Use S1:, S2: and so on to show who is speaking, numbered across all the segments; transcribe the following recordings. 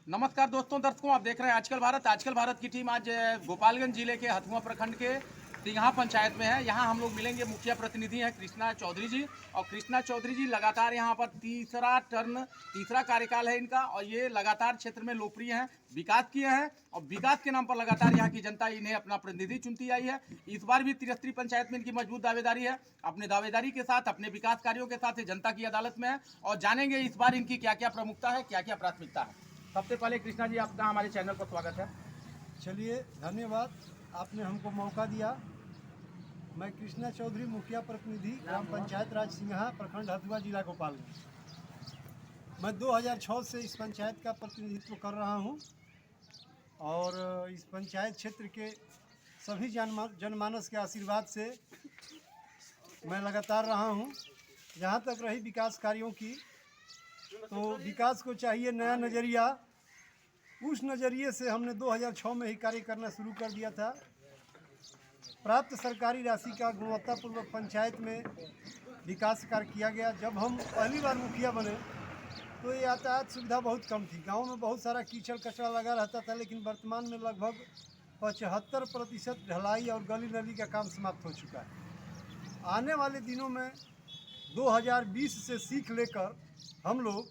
S1: नमस्कार दोस्तों, दर्शकों, आप देख रहे हैं आजकल भारत की टीम आज गोपालगंज जिले के हथुआ प्रखंड के सिंघा पंचायत में है। यहाँ हम लोग मिलेंगे, मुखिया प्रतिनिधि हैं कृष्णा चौधरी जी। और कृष्णा चौधरी जी लगातार यहाँ पर तीसरा कार्यकाल है इनका, और ये लगातार क्षेत्र में लोकप्रिय हैं, विकास किए हैं, और विकास के नाम पर लगातार यहाँ की जनता इन्हें अपना प्रतिनिधि चुनती आई है। इस बार भी त्रिस्तरीय पंचायत में इनकी मजबूत दावेदारी है। अपने दावेदारी के साथ, अपने विकास कार्यों के साथ ये जनता की अदालत में है, और जानेंगे इस बार इनकी क्या क्या प्रमुखता है, क्या क्या प्राथमिकता है। सबसे पहले कृष्णा जी, आपका हमारे चैनल पर स्वागत है।
S2: चलिए, धन्यवाद, आपने हमको मौका दिया। मैं कृष्णा चौधरी, मुखिया प्रतिनिधि, ग्राम पंचायत राज सिंघा, प्रखंड हथुआ, जिला गोपालगंज। मैं 2006 से इस पंचायत का प्रतिनिधित्व कर रहा हूं, और इस पंचायत क्षेत्र के सभी जनमानस के आशीर्वाद से मैं लगातार रहा हूं। जहां तक रही विकास कार्यों की, तो विकास को चाहिए नया नज़रिया। उस नज़रिए से हमने 2006 में ही कार्य करना शुरू कर दिया था। प्राप्त सरकारी राशि का गुणवत्तापूर्वक पंचायत में विकास कार्य किया गया। जब हम पहली बार मुखिया बने तो ये यातायात सुविधा बहुत कम थी। गांव में बहुत सारा कीचड़ कचरा लगा रहता था, लेकिन वर्तमान में लगभग 75% ढलाई और गली नली का काम समाप्त हो चुका है। आने वाले दिनों में 2020 से सीख लेकर हम लोग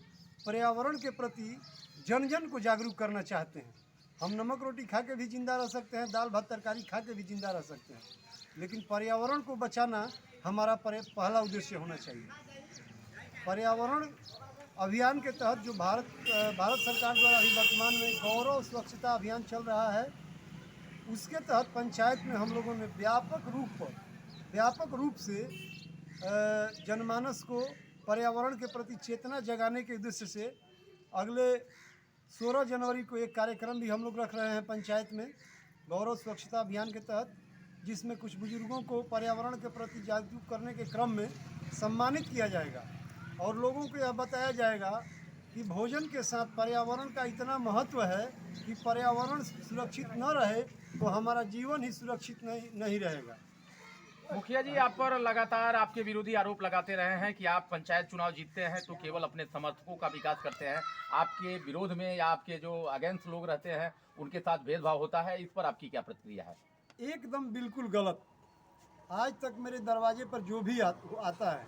S2: पर्यावरण के प्रति जन जन को जागरूक करना चाहते हैं। हम नमक रोटी खा के भी जिंदा रह सकते हैं, दाल भात तरकारी खा के भी जिंदा रह सकते हैं, लेकिन पर्यावरण को बचाना हमारा पहला उद्देश्य होना चाहिए। पर्यावरण अभियान के तहत जो भारत सरकार द्वारा अभी वर्तमान में गौरव स्वच्छता अभियान चल रहा है, उसके तहत पंचायत में हम लोगों ने व्यापक रूप से जनमानस को पर्यावरण के प्रति चेतना जगाने के उद्देश्य से अगले 16 जनवरी को एक कार्यक्रम भी हम लोग रख रहे हैं पंचायत में, गौरव स्वच्छता अभियान के तहत, जिसमें कुछ बुजुर्गों को पर्यावरण के प्रति जागरूक करने के क्रम में सम्मानित किया जाएगा, और लोगों को यह बताया जाएगा कि भोजन के साथ पर्यावरण का इतना महत्व है कि पर्यावरण सुरक्षित न रहे तो हमारा जीवन ही सुरक्षित नहीं रहेगा।
S1: मुखिया जी, आप पर लगातार आपके विरोधी आरोप लगाते रहे हैं कि आप पंचायत चुनाव जीतते हैं तो केवल अपने समर्थकों का विकास करते हैं, आपके विरोध में या आपके जो अगेंस्ट लोग रहते हैं उनके साथ भेदभाव होता है। इस पर आपकी क्या प्रतिक्रिया है?
S2: एकदम बिल्कुल गलत। आज तक मेरे दरवाजे पर जो भी आता है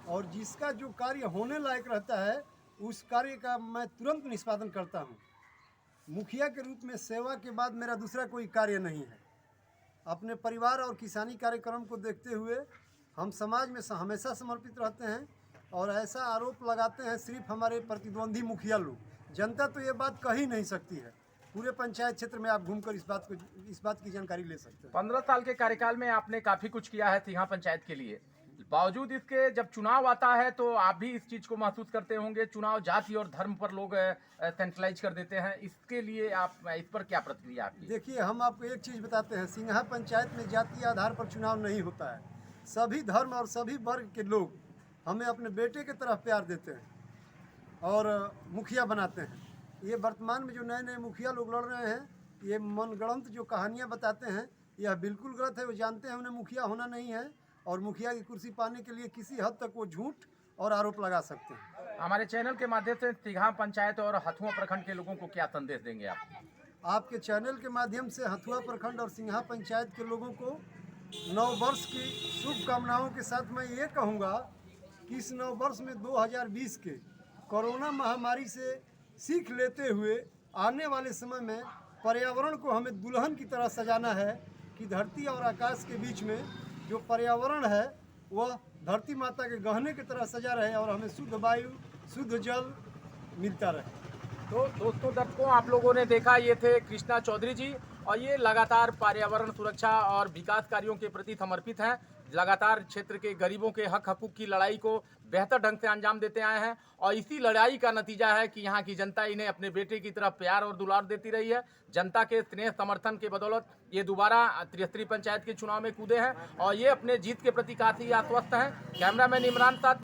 S2: और जिसका जो कार्य होने लायक रहता है, उस कार्य का मैं तुरंत निष्पादन करता हूँ। मुखिया के रूप में सेवा के बाद मेरा दूसरा कोई कार्य नहीं है। अपने परिवार और किसानी कार्यक्रम को देखते हुए हम समाज में हमेशा समर्पित रहते हैं, और ऐसा आरोप लगाते हैं सिर्फ हमारे प्रतिद्वंदी मुखिया लोग। जनता तो ये बात कह ही नहीं सकती है। पूरे पंचायत क्षेत्र में आप घूमकर इस बात की जानकारी ले सकते हैं।
S1: 15 साल के कार्यकाल में आपने काफी कुछ किया है सिंघा पंचायत के लिए। बावजूद इसके जब चुनाव आता है तो आप भी इस चीज को महसूस करते होंगे, चुनाव जाति और धर्म पर लोग सेंट्रलाइज कर देते हैं। इसके लिए आप, इस पर क्या प्रतिक्रिया आपकी?
S2: देखिए, हम आपको एक चीज़ बताते हैं, सिंघा पंचायत में जातीय आधार पर चुनाव नहीं होता है। सभी धर्म और सभी वर्ग के लोग हमें अपने बेटे की तरफ प्यार देते हैं और मुखिया बनाते हैं। ये वर्तमान में जो नए नए मुखिया लोग लड़ रहे हैं, ये मनगढ़ंत जो कहानियाँ बताते हैं, यह बिल्कुल गलत है। वो जानते हैं उन्हें मुखिया होना नहीं है, और मुखिया की कुर्सी पाने के लिए किसी हद तक वो झूठ और आरोप लगा सकते हैं।
S1: हमारे चैनल के माध्यम से सिंघा पंचायत और हथुआ प्रखंड के लोगों को क्या संदेश देंगे आप?
S2: आपके चैनल के माध्यम से हथुआ प्रखंड और सिंघा पंचायत के लोगों को नव वर्ष की शुभकामनाओं के साथ मैं ये कहूँगा कि इस नव वर्ष में 2020 के कोरोना महामारी से सीख लेते हुए आने वाले समय में पर्यावरण को हमें दुल्हन की तरह सजाना है, कि धरती और आकाश के बीच में जो पर्यावरण है वह धरती माता के गहने की तरह सजा रहे, और हमें शुद्ध वायु, शुद्ध जल मिलता रहे।
S1: तो दोस्तों, दर्शकों, आप लोगों ने देखा, ये थे कृष्णा चौधरी जी, और ये लगातार पर्यावरण सुरक्षा और विकास कार्यों के प्रति समर्पित हैं। लगातार क्षेत्र के गरीबों के हक हकूक की लड़ाई को बेहतर ढंग से अंजाम देते आए हैं, और इसी लड़ाई का नतीजा है कि यहाँ की जनता इन्हें अपने बेटे की तरफ प्यार और दुलार देती रही है। जनता के स्नेह समर्थन के बदौलत ये दोबारा त्रिस्तरीय पंचायत के चुनाव में कूदे हैं, और ये अपने जीत के प्रति काफी आश्वस्त हैं। कैमरामैन इमरान साथ